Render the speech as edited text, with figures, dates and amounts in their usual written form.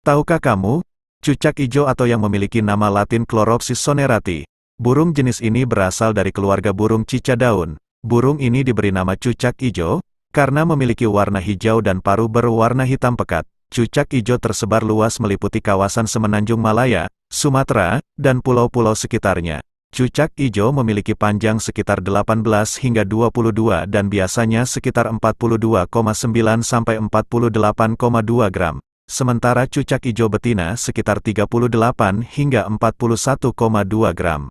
Tahukah kamu, cucak ijo atau yang memiliki nama latin Chloropsis sonerati. Burung jenis ini berasal dari keluarga burung cica daun. Burung ini diberi nama cucak ijo, karena memiliki warna hijau dan paruh berwarna hitam pekat. Cucak ijo tersebar luas meliputi kawasan semenanjung Malaya, Sumatera, dan pulau-pulau sekitarnya. Cucak ijo memiliki panjang sekitar 18 hingga 22 dan biasanya sekitar 42,9 sampai 48,2 gram. Sementara cucak ijo betina sekitar 38 hingga 41,2 gram.